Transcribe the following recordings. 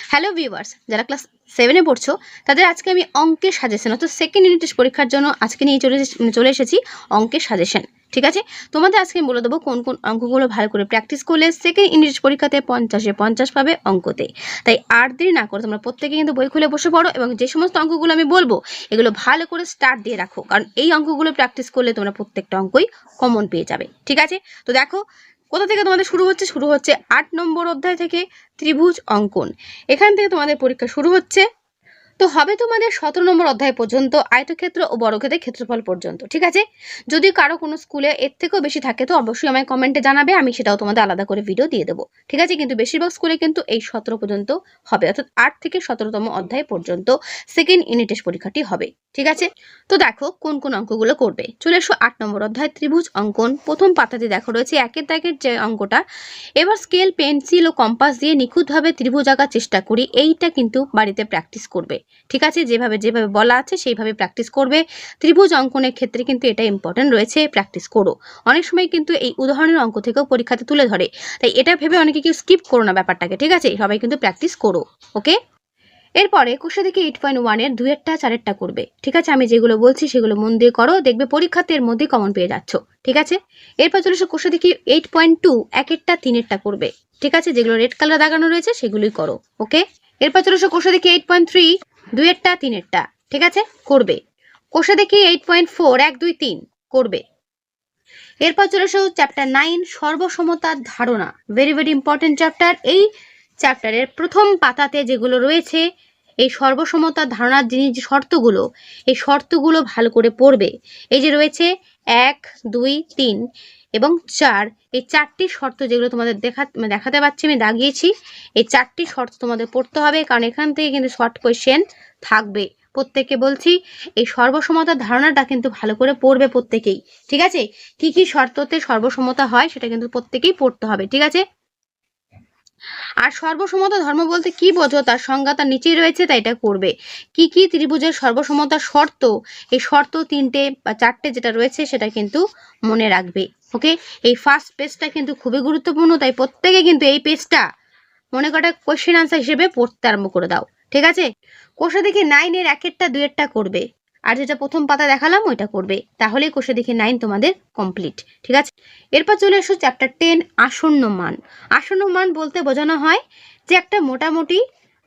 Hello viewers, যারা class 7-এ পড়ছো তাদের আজকে আমি অঙ্কের সাজেশন অর্থাৎ সেকেন্ড ইউনিট টেস্ট পরীক্ষার জন্য আজকে নিয়ে চলে এসেছি অঙ্কের সাজেশন। ঠিক আছে, তোমাদের আজকে আমি বলে দেবো কোন কোন অঙ্কগুলো ভালো করে প্র্যাকটিস করলে সেকেন্ড ইউনিট টেস্ট পরীক্ষাতে 50-এ 50 পাবে অঙ্কতে। তাই আর দেরি না করে তোমরা প্রত্যেকে কিন্তু বই খুলে বসে পড়ো এবং যে সমস্ত অঙ্কগুলো আমি বলবো এগুলো ভালো করে স্টার্ট দিয়ে রাখো, কারণ এই অঙ্কগুলো প্র্যাকটিস করলে তোমরা প্রত্যেকটা অঙ্কই কমন পেয়ে যাবে। ঠিক আছে, তো দেখো কোথা থেকে তোমাদের শুরু হচ্ছে 8 নম্বর অধ্যায় থেকে ত্রিভুজ অঙ্কন। এখান থেকে তোমাদের পরীক্ষা শুরু হচ্ছে, তো হবে তোমাদের 17 নম্বর অধ্যায় পর্যন্ত, আয়তক্ষেত্র ও বর্গক্ষেত্রের ক্ষেত্রফল পর্যন্ত। ঠিক আছে, যদি কারো কোনো স্কুলে এর থেকেও বেশি থাকে তো অবশ্যই আমায় কমেন্টে জানাবে, আমি সেটাও তোমাদের আলাদা করে ভিডিও দিয়ে দেবো। ঠিক আছে, কিন্তু বেশিরভাগ স্কুলে কিন্তু এই 17 পর্যন্ত হবে, অর্থাৎ 8 থেকে 17তম অধ্যায় পর্যন্ত সেকেন্ড ইউনিট টেস্ট পরীক্ষাটি হবে। ঠিক আছে, তো দেখো কোন কোন অঙ্কগুলো করবে। চলে এসো 8 নম্বর অধ্যায় ত্রিভুজ অঙ্কন। প্রথম পাতাতে দেখো রয়েছে একের দাগের যে অঙ্কটা। এবার স্কেল, পেন্সিল ও কম্পাস দিয়ে নিখুঁতভাবে ত্রিভুজ আঁকার চেষ্টা করি। এইটা কিন্তু বাড়িতে প্র্যাকটিস করবে। ঠিক আছে, যেভাবে বলা আছে সেইভাবে প্র্যাকটিস করবে। ত্রিভুজ অঙ্কনের ক্ষেত্রে কিন্তু এটা ইম্পর্টেন্ট রয়েছে, প্র্যাকটিস করো। অনেক সময় কিন্তু এই উদাহরণের অঙ্ক থেকেও পরীক্ষাতে তুলে ধরে, তাই এটা ভেবে অনেকে কেউ স্কিপ করো না ব্যাপারটাকে। ঠিক আছে, সবাই কিন্তু প্র্যাকটিস করো। ওকে, এরপরে কোষে থেকে 8.1-এর 2-এরটা 4-এরটা করবে। ঠিক আছে, আমি যেগুলো বলছি সেগুলো মন দিয়ে করো, দেখবে পরীক্ষাতে এর মধ্যে কমন পেয়ে যাচ্ছ। ঠিক আছে, এরপর চলে এসো কোষে থেকে 8.2 1-এরটা 3-এরটা করবে। ঠিক আছে, যেগুলো রেড কালার দাগানো রয়েছে সেগুলোই করো। ওকে, এরপর চলে এসো কোষে থেকে 8.3 2-এরটা 3-এরটা। ঠিক আছে, করবে। কোষে দেখি 8.4 1 2 3 করবে। এরপর চলে এসো চ্যাপ্টার 9 সর্বসমতার ধারণা। Very very important chapter. এই চ্যাপ্টারের প্রথম পাতাতে যেগুলো রয়েছে এই সর্বসমতার ধারণার যে শর্তগুলো, এই শর্তগুলো ভালো করে পড়বে। এই যে রয়েছে 1 2 3 এবং 4, এই 4টি শর্ত যেগুলো তোমাদের দেখাতে পাচ্ছি আমি দাগিয়েছি, এই 4টি শর্ত তোমাদের পড়তে হবে, কারণ এখান থেকে কিন্তু শর্ট কোয়েশ্চেন থাকবে। প্রত্যেককে বলছি এই সর্বসমতার ধারণাটা কিন্তু ভালো করে পড়বে প্রত্যেকেই। ঠিক আছে, কি কি শর্ততে সর্বসমতা হয় সেটা কিন্তু প্রত্যেকেই পড়তে হবে। ঠিক আছে, আর সর্বসমতা ধর্ম বলতে কি বোঝো তার সংজ্ঞা তার নিচেই রয়েছে, তাই এটা করবে। কি কি ত্রিভুজের সর্বসমতার শর্ত, এই শর্ত 3টে বা 4টে যেটা রয়েছে সেটা কিন্তু মনে রাখবে। ওকে, এই ফার্স্ট পেজটা কিন্তু খুবই গুরুত্বপূর্ণ, তাই প্রত্যেকে কিন্তু এই পেজটা মনে করা কোশ্চেন আনসার হিসেবে পড়তে আরম্ভ করে দাও। ঠিক আছে, কোষে দেখি 9-এর 1-এরটা 2-এরটা করবে, আর যেটা প্রথম পাতা দেখালাম ওইটা করবে, তাহলে কোষে দেখি 9 তোমাদের কমপ্লিট। ঠিক আছে, এরপর চলে এসো চ্যাপ্টার 10 আসন্ন মান। আসন্ন মান বলতে বোঝানো হয় যে একটা মোটামুটি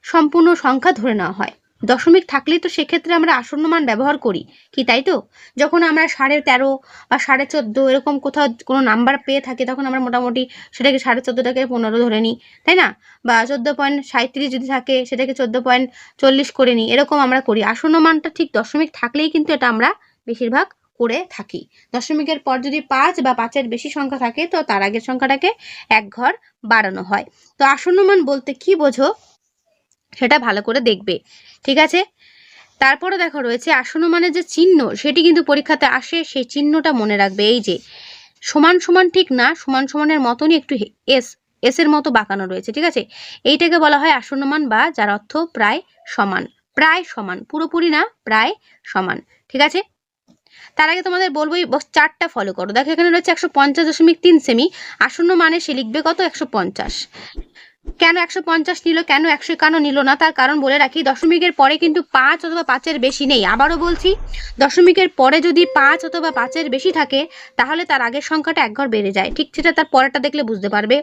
সম্পূর্ণ সংখ্যা ধরে নেওয়া হয়। দশমিক থাকলেই তো সেক্ষেত্রে আমরা আসন্ন মান ব্যবহার করি, কি তাই তো? যখন আমরা 13.5 বা 14.5 এরকম কোথাও কোনো নাম্বার পেয়ে থাকি তখন আমরা মোটামুটি সেটাকে 14.5টাকে 15 ধরে নিই, তাই না? বা 14.37 যদি থাকে সেটাকে 14.40 করে নিই, এরকম আমরা করি। আসন্ন মানটা ঠিক দশমিক থাকলেই কিন্তু এটা আমরা বেশিরভাগ করে থাকি। দশমিকের পর যদি 5 বা 5-এর বেশি সংখ্যা থাকে তো তার আগের সংখ্যাটাকে 1 ঘর বাড়ানো হয়। তো আসন্ন মান বলতে কি বোঝো সেটা ভালো করে দেখবে। ঠিক আছে, তারপরে দেখো রয়েছে আসন্ন মানের যে চিহ্ন সেটি কিন্তু পরীক্ষাতে আসে, সেই চিহ্নটা মনে রাখবে। এই যে সমান সমান ঠিক না, সমান সমানের মতনই একটু এস এর মতো বাঁকানো রয়েছে। ঠিক আছে, এইটাকে বলা হয় আসন্ন মান, বা যার অর্থ প্রায় সমান। প্রায় সমান, পুরোপুরি না, প্রায় সমান। ঠিক আছে, তার আগে তোমাদের বলবোই বস 4টা ফলো করো। দেখো এখানে রয়েছে 150.3 সেমি, আসন্ন মানে সে লিখবে কত 150। কেন 150 নিল, কেন 151 নিল না, তার কারণ বলে রাখি, দশমিকের পরে কিন্তু 5 অথবা 5-এর বেশি নেই। আবারও বলছি, দশমিকের পরে যদি 5 অথবা 5-এর বেশি থাকে তাহলে তার আগের সংখ্যাটা 1 ঘর বেড়ে যায়। ঠিক সেটা তার পরেরটা দেখলে বুঝতে পারবে।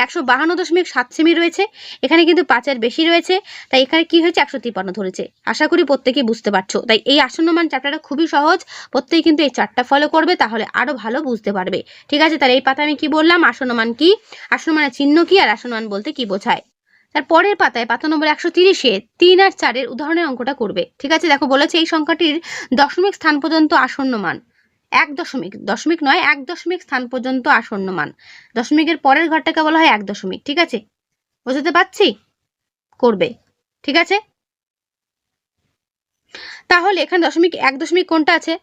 152.7 সেমি রয়েছে, এখানে কিন্তু 5-এর বেশি রয়েছে, তাই এখানে কি হয়েছে 153 ধরেছে। আশা করি প্রত্যেকেই বুঝতে পারছো। তাই এই আসন্ন মান চ্যাপ্টারটা খুবই সহজ, প্রত্যেকেই কিন্তু এই 4টা ফলো করবে, তাহলে আরো ভালো বুঝতে পারবে। ঠিক আছে, তাহলে এই পাতা আমি কি বললাম, আসন্ন মান কি, আসন্ন মানের চিহ্ন কি, আর আসন্ন মান বলতে কি বোঝায়। তার পরের পাতায় পাতা নম্বর 130-এ 3 আর 4-এর উদাহরণের অঙ্কটা করবে। ঠিক আছে, দেখো বলেছে এই সংখ্যাটির দশমিক স্থান পর্যন্ত আসন্ন মান 1 দশমিক, দশমিক নয় 1 দশমিক স্থান পর্যন্ত আসন্ন মান। দশমিকের পরের ঘরটাকে বলা হয় 1 দশমিক। ঠিক আছে, বুঝতে পারছি, করবে। ঠিক আছে, তাহলে এখানে 1 দশমিক কোনটা আছে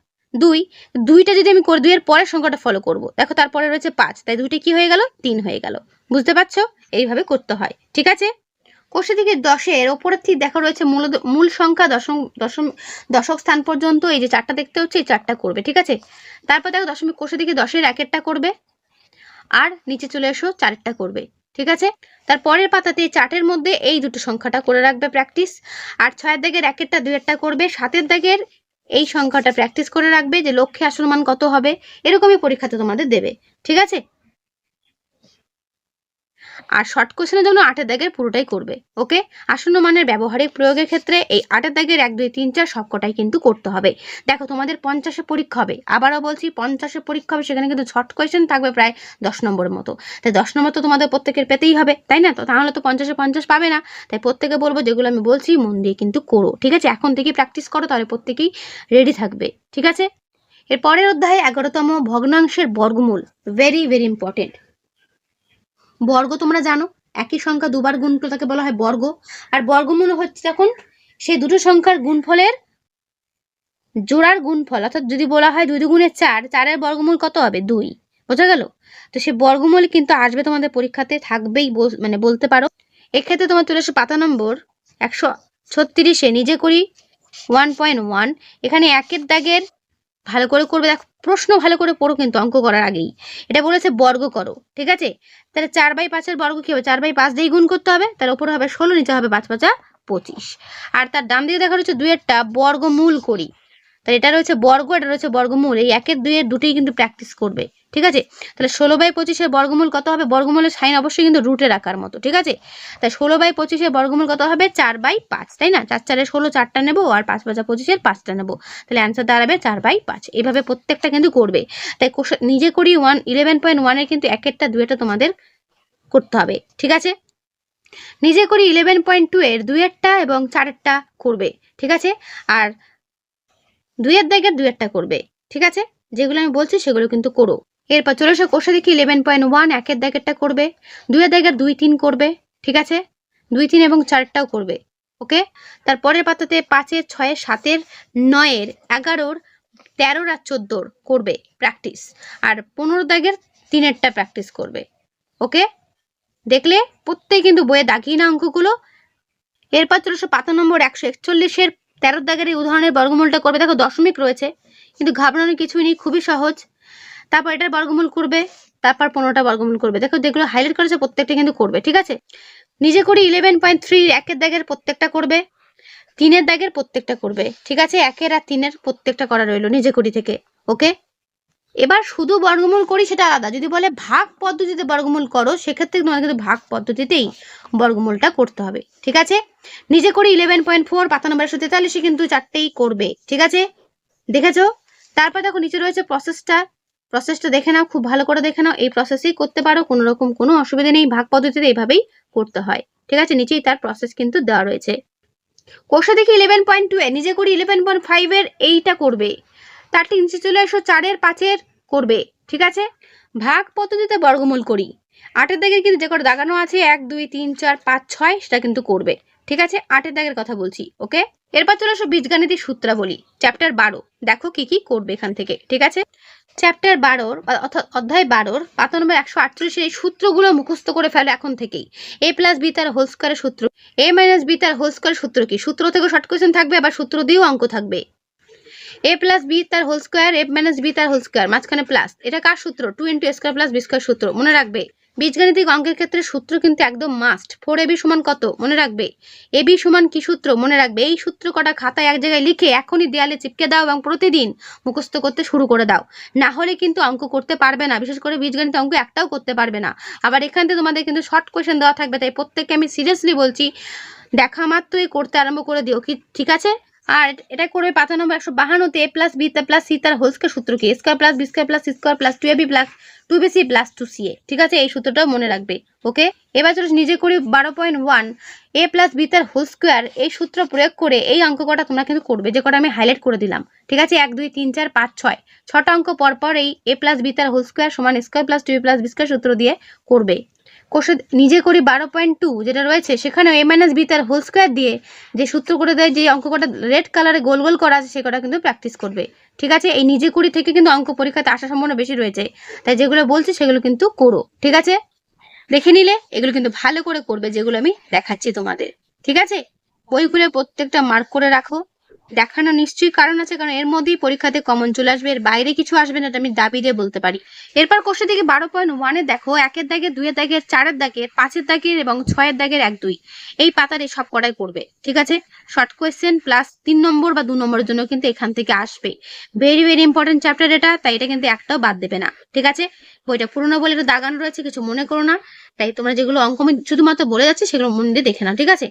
2টা যদি আমি করে 2 এর পরের সংখ্যাটা ফলো করব, দেখো তারপরে রয়েছে 5, তাই 2টা কি হয়ে গেল 3 হয়ে গেল। বুঝতে পারছো, এইভাবে করতে হয়। ঠিক আছে, কোষে থেকে 10-এর ওপরের ঠিক দেখা রয়েছে মূল সংখ্যা দশক স্থান পর্যন্ত, এই যে 4টা দেখতে হচ্ছে এই 4টা করবে। ঠিক আছে, তারপর দেখো দশমিক কোষে থেকে 10-এর 1-এরটা করবে, আর নিচে চলে এসো 4-এরটা করবে। ঠিক আছে। তার পরের পাতাতে চার্টের মধ্যে এই দুটো সংখ্যাটা করে রাখবে প্র্যাকটিস। আর 6 দাগের 1-1টা 2-1টা করবে, 7 দাগের এই সংখ্যাটা প্র্যাকটিস করে রাখবে যে লক্ষ্যে আসল মান কত হবে, এরকমই পরীক্ষাতে তোমাদের দেবে। ঠিক আছে। আর শর্ট কোশ্চেনের জন্য 8 দাগের পুরোটাই করবে। ওকে। আসন্ন মানের ব্যবহারিক প্রয়োগের ক্ষেত্রে এই 8 দাগের 1 2 3 4 সবকটাই কিন্তু করতে হবে। দেখো তোমাদের 50-এ পরীক্ষা হবে, আবারও বলছি 50-এ পরীক্ষা হবে, সেখানে কিন্তু শর্ট কোশ্চেন থাকবে প্রায় 10 নম্বরের মতো। তাই 10 নম্বর তো তোমাদের প্রত্যেকের পেতেই হবে, তাই না? তো তাহলে তো 50-এ 50 পাবে না। তাই প্রত্যেকে বলবো যেগুলো আমি বলছি মন দিয়ে কিন্তু করো। ঠিক আছে, এখন থেকেই প্র্যাকটিস করো, তাহলে প্রত্যেকেই রেডি থাকবে। ঠিক আছে। এর পরের অধ্যায়ে 11তম ভগ্নাংশের বর্গমূল, ভেরি ভেরি ইম্পর্টেন্ট। বর্গ তোমরা জানো, একই সংখ্যা দুবার গুণ করলে তাকে বলা হয় বর্গ। আর বর্গমূল হচ্ছে তখন সেই দুটো সংখ্যার গুণফলের জোড়ার গুণফল, অর্থাৎ যদি বলা হয় 2 দুগুণে 4, 4-এর বর্গমূল কত হবে? 2। বোঝা গেল? তো সেই বর্গমূল কিন্তু আসবে তোমাদের পরীক্ষাতে, থাকবেই, মানে বলতে পারো। এক্ষেত্রে তোমার চলে আসে পাতা নম্বর 136-এ নিজে করি 1.1। এখানে 1-এর দাগের ভালো করে করবে। দেখো প্রশ্ন ভালো করে পড়ো কিন্তু অঙ্ক করার আগেই। এটা বলেছে বর্গ করো। ঠিক আছে। তাহলে 4/5-এর বর্গ কি হবে? 4/5 দিয়ে গুণ করতে হবে, তার উপরে হবে 16, নিচে হবে 5×5 = 25। আর তার ডান দিকে দেখা রয়েছে 2-এরটা বর্গমূল করি। তাহলে এটা রয়েছে বর্গ, এটা রয়েছে বর্গমূল। এই 1-এর 2-এর দুটোই কিন্তু প্র্যাকটিস করবে। ঠিক আছে। তাহলে 16/25-এর বর্গমূল কত হবে? বর্গমূলের সাইন অবশ্যই কিন্তু রুটের আকার মতো। ঠিক আছে। তাই 16/25-এর বর্গমূল কত হবে? 4/5, তাই না? 4 4 16, 4টা নেবো, আর 5×5 = 5টা নেবো। তাহলে অ্যান্সার দাঁড়াবে 4/5। এইভাবে প্রত্যেকটা কিন্তু করবে। তাই নিজে করি 11.1-এর কিন্তু 1-এরটা 2-এরটা তোমাদের করতে হবে। ঠিক আছে। নিজে করি 11.2-এর 2-এরটা এবং 4-এরটা করবে। ঠিক আছে। আর 2-এর দাগের 2-এরটা করবে। ঠিক আছে। যেগুলো আমি বলছি সেগুলো কিন্তু করো। এরপর চলে এসো কোষে দেখি 11.1, 1-এর দাগেরটা করবে, 2-এর দাগের 2 3 করবে। ঠিক আছে। 2 3 এবং 4টাও করবে। ওকে। তারপরের পাতাতে 5-এর 6-এর 7-এর 9-এর 11-র 13-র আর 14-র করবে প্র্যাকটিস। আর 15 দাগের 3-এরটা প্র্যাকটিস করবে। ওকে। দেখলে প্রত্যেক কিন্তু বইয়ে দাগিয়ে না অঙ্কগুলো। এরপর চলে এসো পাতা নম্বর 141-এর 13 দাগের এই উদাহরণের বর্গমূলটা করবে। দেখো দশমিক রয়েছে, কিন্তু ঘাবড়ানোর কিছুই নেই, খুবই সহজ। তারপর এটার বর্গমূল করবে, তারপর 15টা বর্গমূল করবে। দেখো যেগুলো হাইলাইট করেছে প্রত্যেকটা কিন্তু করবে। ঠিক আছে। নিজে করি 11.3, 1-এর দাগের প্রত্যেকটা করবে, 3-এর দাগের প্রত্যেকটা করবে। ঠিক আছে। 1-এর আর 3-এর প্রত্যেকটা করা রইলো নিজে করি থেকে। ওকে। এবার শুধু বর্গমূল করি সেটা আলাদা। যদি বলে ভাগ পদ্ধতিতে বর্গমূল করো, সেক্ষেত্রে তোমার কিন্তু ভাগ পদ্ধতিতেই বর্গমূলটা করতে হবে। ঠিক আছে। নিজে করি 11.4, পাতা নম্বর 143-এ কিন্তু 4টেই করবে। ঠিক আছে। দেখেছো? তারপর দেখো নিচে রয়েছে প্রসেসটা দেখে নাও, খুব ভালো করে দেখে নাও। এই প্রসেসেই করতে পারো, কোনো রকম কোনো অসুবিধা নেই। ভাগ পদ্ধতিতে এইভাবেই করতে হয়। ঠিক আছে। নিচেই তার প্রসেস কিন্তু দেওয়া রয়েছে। কোষে দেখি 11.2-এ নিজে করি 11.5-এর এইটা করবে। তার নিচে চলে এসো 4-এর 5-এর করবে। ঠিক আছে। ভাগ পদ্ধতিতে বর্গমূল করি। 8-এর দাগের কিন্তু যে কটা দাগানো আছে 1 2 3 4 5 6, সেটা কিন্তু করবে। ঠিক আছে। 8-এর দাগের কথা বলছি। ওকে। এরপর চলে এসো বীজগাণিতিক সূত্রাবলী, চ্যাপ্টার 12। দেখো কি কি করবে এখান থেকে। ঠিক আছে। চ্যাপ্টার 12 অর্থাৎ অধ্যায় 12 পাতা নম্বর 148-এর এই সূত্রগুলো মুখস্থ করে ফেলো এখন থেকেই। a+b তার হোল স্কয়ারের সূত্র, a - b তার হোল স্কয়ারের সূত্র কি? সূত্র থেকে শর্ট কোশ্চেন থাকবে, আবার সূত্র দিয়েও অঙ্ক থাকবে। a+b তার হোল স্কয়ার, a - b তার হোল স্কয়ার, মাঝখানে প্লাস। এটা কার সূত্র? 2 × a² + b² সূত্র। মনে রাখবে বীজগাণিতিক অঙ্কের ক্ষেত্রে সূত্র কিন্তু একদম মাস্ট। 4ab সমান কত? মনে রাখবে। ab সমান কি সূত্র? মনে রাখবে। এই সূত্র কটা খাতায় এক জায়গায় লিখে এখনই দেয়ালে চিপকে দাও এবং প্রতিদিন মুখস্থ করতে শুরু করে দাও। না হলে কিন্তু অঙ্ক করতে পারবে না, বিশেষ করে বীজগণিত অঙ্ক একটাও করতে পারবে না। আবার এখান থেকে তোমাদের কিন্তু শর্ট কোশ্চেন দেওয়া থাকবে, তাই প্রত্যেককে আমি সিরিয়াসলি বলছি, দেখা মাত্রই করতে আরম্ভ করে দিও কি। ঠিক আছে। আর এটা করবে পাতা নম্বর 152-তে a+b + c তার হোল স্কয়ার সূত্র কি? a² + b² + c² + 2ab + 2bc + 2ca। ঠিক আছে। এই সূত্রটাও মনে রাখবে। ওকে। এবার চলো নিজে করি 12.1, a+b তার হোল স্কয়ার। এই সূত্র প্রয়োগ করে এই অঙ্ক কটা তোমরা কিন্তু করবে, যে কটা আমি হাইলাইট করে দিলাম। ঠিক আছে। 1 2 3 4 5 6, 6টা অঙ্ক পরপর এই a+b তার হোল স্কয়ার সমান a² + 2ab + b² সূত্র দিয়ে করবে। কোষে নিজে করি 12.2 যেটা রয়েছে, সেখানে a - b তার হোল স্কয়ার দিয়ে যে সূত্র করে দেয়, যে অঙ্ক কটা রেড কালারে গোল গোল করা আছে, সে কটা কিন্তু প্র্যাকটিস করবে। ঠিক আছে। এই নিজে করি থেকে কিন্তু অঙ্ক পরীক্ষাতে আসার সম্ভাবনা বেশি রয়েছে, তাই যেগুলো বলছি সেগুলো কিন্তু করো। ঠিক আছে। দেখে নিলে এগুলো কিন্তু ভালো করে করবে, যেগুলো আমি দেখাচ্ছি তোমাদের। ঠিক আছে। বই খুলে প্রত্যেকটা মার্ক করে রাখো। দেখানো নিশ্চয়ই কারণ আছে, কারণ এর মধ্যেই পরীক্ষাতে কমন চলে আসবে, এর বাইরে কিছু আসবে না, এটা আমি দাবি দিয়ে বলতে পারি। এরপর কোশ্চেন থেকে 12.1 দেখো 1-এর দাগের, 2-এর দাগের, 4-এর দাগের, 5-এর দাগের এবং 6-এর দাগের 1-2 এই পাতারে সব কটাই করবে। ঠিক আছে, শর্ট কোয়েশ্চেন প্লাস 3 নম্বর বা 2 নম্বরের জন্য কিন্তু এখান থেকে আসবে। ভেরি ভেরি ইম্পর্টেন্ট চ্যাপ্টার এটা, তাই এটা কিন্তু একটাও বাদ দেবে না। ঠিক আছে, বইটা পুরোনো বলে এটা দাগানো রয়েছে, কিছু মনে করো না। তাই তোমরা যেগুলো অঙ্ক আমি শুধুমাত্র বলে যাচ্ছি সেগুলো মন দিয়ে দেখে নাও। ঠিক আছে,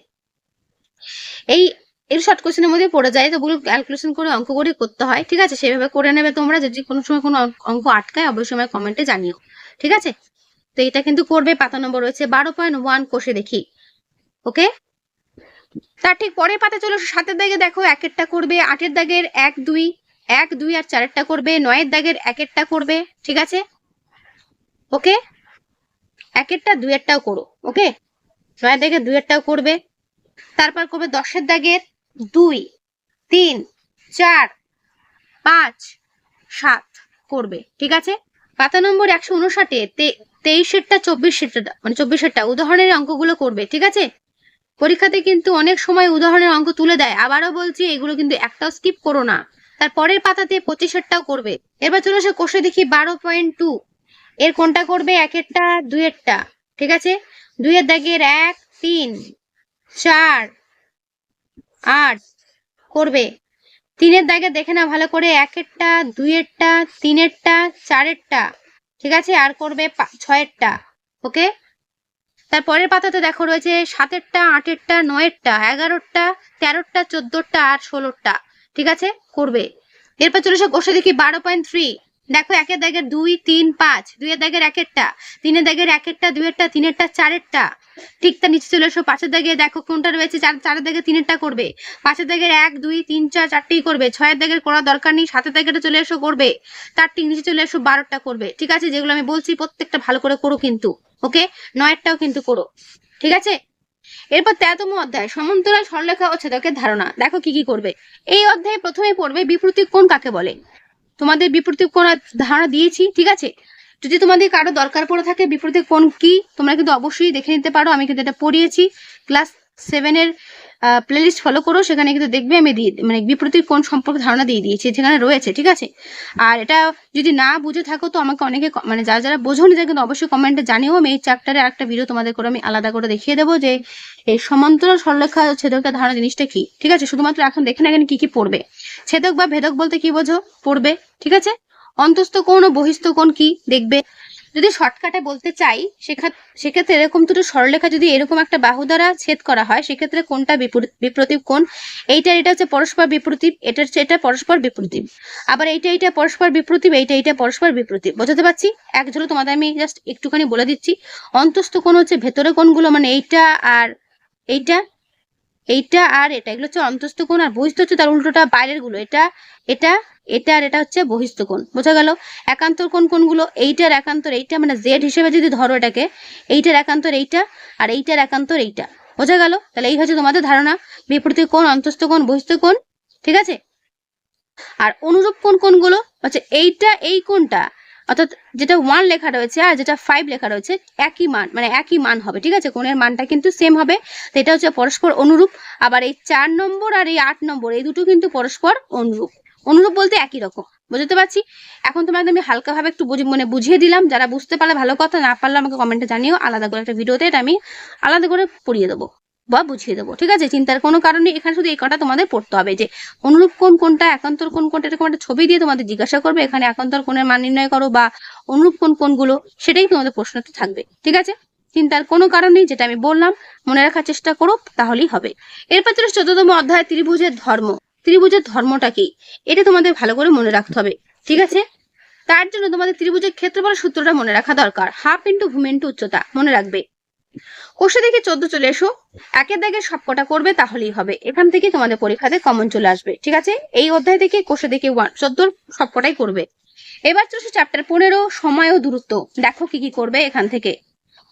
এর শর্ট কোশ্চেনের মধ্যে পড়ে যায়, তো ওগুলো ক্যালকুলেশন করে অঙ্ক করে করতে হয়। ঠিক আছে, সেভাবে করে নেবে তোমরা। যদি কোনো সময় কোনো অঙ্ক আটকায় অবশ্যই আমার কমেন্টে জানিও। ঠিক আছে, তো এটা কিন্তু করবে। পাতা নম্বর রয়েছে 12.1, কোষে দেখি। ওকে, তার ঠিক পরের পাতা চলো 7-এর দাগে দেখো 1-এরটা করবে, 8-এর দাগের 1-2, 1-2 আর 4-এরটা করবে, 9-এর দাগের 1-এরটা করবে। ঠিক আছে, ওকে, 1-এরটা 2-এরটাও করো। ওকে, 9-এর দাগের 2-এরটাও করবে। তারপর করবে 10-এর দাগের 2, 3, 4, 5, 7 করবে। ঠিক আছে, পাতা নম্বর 159-এ 23-এরটা 24-এরটা মানে 24-এরটা উদাহরণের অঙ্কগুলো করবে। ঠিক আছে, পরীক্ষাতে কিন্তু অনেক সময় উদাহরণের অঙ্ক তুলে দেয়, আবারও বলছি এগুলো কিন্তু একটাও স্কিপ করো না। তার পরের পাতাতে 25-এরটাও করবে। এবার চলো সে কোষে দেখি 12.2 এর কোনটা করবে, 1-এরটা 2-এরটা। ঠিক আছে, 2-এর দাগের 1, 3, 4, 8 করবে। 3-এর দাগে দেখে না ভালো করে, 1-এরটা 2-এরটা 3-এরটা 4-এরটা। ঠিক আছে, আর করবে 6-এরটা। ওকে, তারপরের পাতাতে দেখো রয়েছে 7-এরটা 8-এরটা 9-এরটা 11-টা 13-টা 14-টা আর 16-টা। ঠিক আছে, করবে। এরপর চলে এসে কোষে দেখি 12.3 দেখো 1-এর দাগের 2, 3, 5, 2-এর দাগের 1-এরটা, 3-এর দাগের 1-এরটা 2-এরটা 3-এরটা 4-এরটা। ঠিক তার নিচে চলে এসো 5-এর দাগে দেখো কোনটা রয়েছে, 4-এর দাগে 3-এরটা করবে, 5-এর দাগের 1, 2, 3, 4 4টেই করবে, 6-এর দাগের করার দরকার নেই, 7-এর দাগেটা চলে এসো করবে, তার ঠিক নিচে চলে এসো 12টা করবে। ঠিক আছে, যেগুলো আমি বলছি প্রত্যেকটা ভালো করে করো কিন্তু। ওকে, 9-এরটাও কিন্তু করো। ঠিক আছে, এরপর 13তম অধ্যায় সমান্তরাল সরলরেখা ও ছেদকের ধারণা। দেখো কি কি করবে। এই অধ্যায়ে প্রথমে পড়বে বিপরীত কোণ কাকে বলে। তোমাদের বিপরীত কোণ ধারণা দিয়েছি। ঠিক আছে, যদি তোমাদের কারো দরকার পড়ে থাকে বিপরীত কোণ কি, তোমরা কিন্তু অবশ্যই দেখে নিতে পারো। আমি কিন্তু এটা পড়িয়েছি ক্লাস 7-এর প্লেলিস্ট ফলো করো, সেখানে কিন্তু দেখবে আমি মানে বিপরীত কোণ সম্পর্কে ধারণা দিয়ে দিয়েছি, যেখানে রয়েছে। ঠিক আছে, আর এটা যদি না বুঝে থাকো তো আমাকে অনেকে মানে যারা যারা বোঝোনি তারা কিন্তু অবশ্যই কমেন্টে জানিও। আমি এই চ্যাপ্টারে একটা ভিডিও তোমাদের করে আমি আলাদা করে দেখিয়ে দেবো যে এই সমান্তরাল সরলরেখা ছেদকের ধারণা জিনিসটা কি। ঠিক আছে, শুধুমাত্র এখন দেখে না এখানে কি কি পড়বে। ছেদক বা ভেদক বলতে কি বোঝো পড়বে। ঠিক আছে, অন্তস্থ কোণ ও বহিস্থ কোণ কি দেখবে। যদি শর্টকাটে বলতে চাই সেক্ষেত্রে এরকম দুটো সরলরেখা যদি এরকম একটা বাহু দ্বারা ছেদ করা হয় সেক্ষেত্রে কোনটা বিপরীত কোণ। এটা হচ্ছে পরস্পর বিপরীত, এটা পরস্পর বিপরীত। আবার এইটা পরস্পর বিপরীত, এইটা পরস্পর বিপরীত। বোঝাতে পারছি? এক ঝলক তোমাদের আমি জাস্ট একটুখানি বলে দিচ্ছি। অন্তস্থ কোণ হচ্ছে ভেতরে কোণগুলো, মানে এইটা আর এইটা আর এটা, এগুলো হচ্ছে অন্তস্থ কোণ। আর বহিস্থ হচ্ছে তার উল্টোটা, বাইরের গুলো। এটা আর এটা হচ্ছে বহিস্থ কোণ। বোঝা গেল? একান্তর কোণ কোনগুলো, এইটার একান্তর এইটা, মানে জেড হিসেবে যদি ধরো এটাকে, এইটার একান্তর এইটা আর এইটার একান্তর এইটা। বোঝা গেল? তাহলে এই হচ্ছে তোমাদের ধারণা, বিপরীত কোণ, অন্তস্থ কোণ, বহিস্থ কোণ। ঠিক আছে, আর অনুরূপ কোণ কোনগুলো হচ্ছে এইটা, এই কোণটা অর্থাৎ যেটা 1 লেখা রয়েছে আর যেটা 5 লেখা রয়েছে একই মান, মানে একই মান হবে। ঠিক আছে, কোণের মানটা কিন্তু সেম হবে, তো এটা হচ্ছে পরস্পর অনুরূপ। আবার এই 4 নম্বর আর এই 8 নম্বর এই দুটো কিন্তু পরস্পর অনুরূপ। অনুরূপ বলতে একই রকম। বুঝতে পারছি? এখন তোমাকে আমি হালকাভাবে একটু বুঝিয়ে দিলাম। যারা বুঝতে পারলে ভালো কথা, না পারলে আমাকে কমেন্টে জানিও, আলাদা করে একটা ভিডিওতে এটা আমি আলাদা করে পড়িয়ে দেবো বা বুঝিয়ে দেবো। ঠিক আছে, চিন্তার কোনো কারণ নেই। এখানে শুধু এই কটা তোমাদের পড়তে হবে যে অনুরূপ কোণ কোনটা, একান্তর কোণ কোনটা, এরকম একটা ছবি দিয়ে তোমাদের জিজ্ঞাসা করবে এখানে একান্তর কোণের মান নির্ণয় করো বা অনুরূপ কোণ কোনগুলো, সেটাই তোমাদের প্রশ্নতে থাকবে। ঠিক আছে, চিন্তার কোনো কারণ নেই, যেটা আমি বললাম মনে রাখার চেষ্টা করো, তাহলেই হবে। এরপর চলো 14তম অধ্যায় ত্রিভুজের ধর্ম। ত্রিভুজের ধর্মটা কি এটা তোমাদের ভালো করে মনে রাখতে হবে। ঠিক আছে, তার জন্য তোমাদের ত্রিভুজের ক্ষেত্রফল সূত্রটা মনে রাখা দরকার। হাফ ইন্টু ভূমি ইন্টু উচ্চতা মনে রাখবে। কোষে দেখে 14 চলে এসো, একের দাগের সবকটা করবে তাহলেই হবে। এখান থেকে তোমাদের পরীক্ষাতে কমন চলে আসবে। ঠিক আছে, এই অধ্যায় থেকে কোষে দেখে 14 সবকটাই করবে। এবার চলে চ্যাপ্টার 15 সময় ও দূরত্ব। দেখো কি কি করবে এখান থেকে।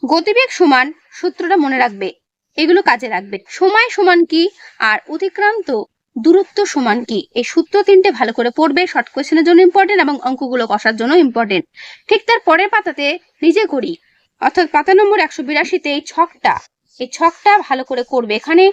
গতিবেগ সমান সূত্রটা মনে রাখবে, এগুলো কাজে রাখবে। সময় সমান কি আর অতিক্রান্ত দূরত্ব সমান কি, এই সূত্র 3টে ভালো করে পড়বে। শর্ট কোয়েশ্চেনের জন্য ইম্পর্টেন্ট এবং অঙ্কগুলো কষার জন্য ইম্পর্টেন্ট। ঠিক তার পরের পাতাতে নিজে করি, অর্থাৎ পাতা নম্বর 182-তে এই ছকটা এই ছকটা ভালো করে করবে। এখানে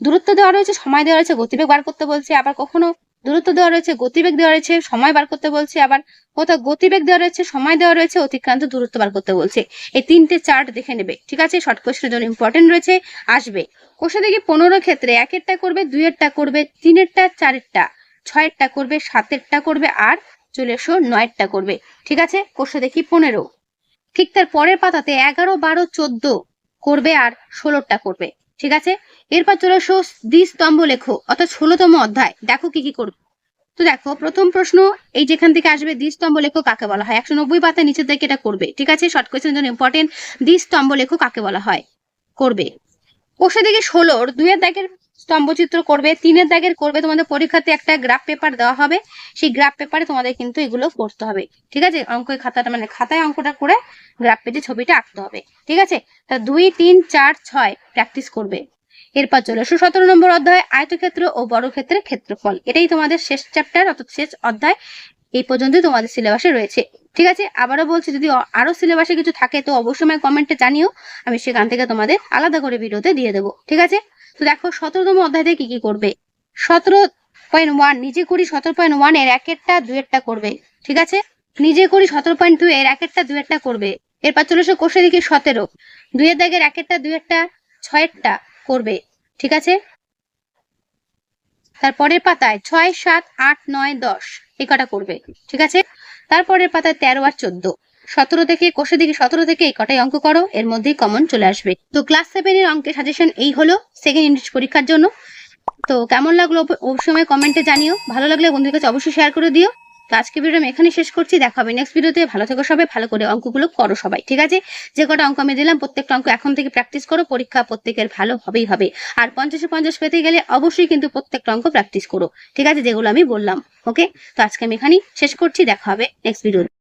দূরত্ব দেওয়া রয়েছে, সময় দেওয়া রয়েছে, গতিবেগ বার করতে বলছে, আবার কখনো দূরত্ব দেওয়া রয়েছে, গতিবেগ দেওয়া রয়েছে, সময় বার করতে বলছে, আবার কোথাও গতিবেগ দেওয়া রয়েছে, সময় দেওয়া রয়েছে, অতিক্রান্ত দূরত্ব বার করতে বলছে। এই 3টে চার্ট দেখে নেবে, ঠিক আছে? শর্ট কোয়েশ্চেনের জন্য ইম্পর্টেন্ট রয়েছে, আসবে। কোশ্চেন দেখি 15 ক্ষেত্রে 1-এরটা করবে, 2-এরটা করবে, 3-এরটা, 4-এরটা, 6-এরটা করবে, 7-এরটা করবে, আর চলে এসো 9-এরটা করবে, ঠিক আছে? কোশ্চেন দেখি 15। ঠিক তার পরের পাতাতে 11, 12, 14 করবে আর 16টা করবে, ঠিক আছে? এরপর চলে এসো দ্বিস্তম্ভ লেখো, অর্থাৎ 16তম অধ্যায়। দেখো কি কি করবে। তো দেখো প্রথম প্রশ্ন এই যেখান থেকে আসবে, দ্বিস্তম্ভ লেখো কাকে বলা হয়? 190 পাতা নিচে থেকে এটা করবে, ঠিক আছে? শর্ট কোয়েশ্চেনের জন্য ইম্পর্টেন্ট, দ্বিস্তম্ভ লেখো কাকে বলা হয়, করবে। কোষে দেখি 16 2-এর দাগের স্তম্ভচিত্র করবে, 3-এর দাগের করবে। তোমাদের পরীক্ষাতে একটা গ্রাফ পেপার দেওয়া হবে, সেই গ্রাফ পেপারে তোমাদের কিন্তু এগুলো করতে হবে, ঠিক আছে? অঙ্কের খাতাটা মানে খাতায় অঙ্কটা করে গ্রাফ পেজে ছবিটা আঁকতে হবে, ঠিক আছে? তা 2, 3, 4, 6 প্র্যাকটিস করবে। এরপর চলে এসো 17 নম্বর অধ্যায়, আয়তক্ষেত্র ও বর্গক্ষেত্রের ক্ষেত্রফল। এটাই তোমাদের শেষ চ্যাপ্টার, অর্থাৎ শেষ অধ্যায়। এই পর্যন্তই তোমাদের সিলেবাসে রয়েছে, ঠিক আছে? আবারও বলছি, যদি আরো সিলেবাসে কিছু থাকে তো অবশ্যই আমায় কমেন্টে জানিও, আমি সেখান থেকে তোমাদের আলাদা করে ভিডিওতে দিয়ে দেবো, ঠিক আছে? তো দেখো 17তম অধ্যায়তে কি কি করবে। 17.1 নিজে করি 17.1 এর 1-এরটা 2-এরটা করবে, ঠিক আছে? নিজে করি 17.2 এর 1-এরটা 2-এরটা করবে। এরপর চলে এসো কোষে দেখি 17 2-এর দাগের 1-এরটা 2-এরটা 6-এরটা করবে, ঠিক আছে? তারপরের পাতায় 6, 7, 8, 9, 10 এই কটা করবে, ঠিক আছে? তারপরের পাতায় 13 আর 14। 17 থেকে কোষে দিকে 17 থেকে এই কটাই অঙ্ক করো, এর মধ্যেই কমন চলে আসবে। তো ক্লাস 7 এর অঙ্কের সাজেশন এই হলো সেকেন্ড ইউনিট পরীক্ষার জন্য। তো কেমন লাগলো অবশ্যই কমেন্টে জানিও, ভালো লাগলে বন্ধুদের কাছে অবশ্যই শেয়ার করে দিও। তো আজকে ভিডিও আমি এখানে শেষ করছি, দেখা হবে নেক্সট ভিডিওতে। ভালো থেকো সবাই, ভালো করে অঙ্কগুলো করো সবাই, ঠিক আছে? যে কটা অঙ্ক আমি দিলাম প্রত্যেকটা অঙ্ক এখন থেকে প্র্যাকটিস করো, পরীক্ষা প্রত্যেকের ভালো হবেই হবে। আর 50-এ 50 পেতে গেলে অবশ্যই কিন্তু প্রত্যেকটা অঙ্ক প্র্যাকটিস করো, ঠিক আছে? যেগুলো আমি বললাম, ওকে? তো আজকে আমি এখানেই শেষ করছি, দেখা হবে নেক্সট ভিডিও।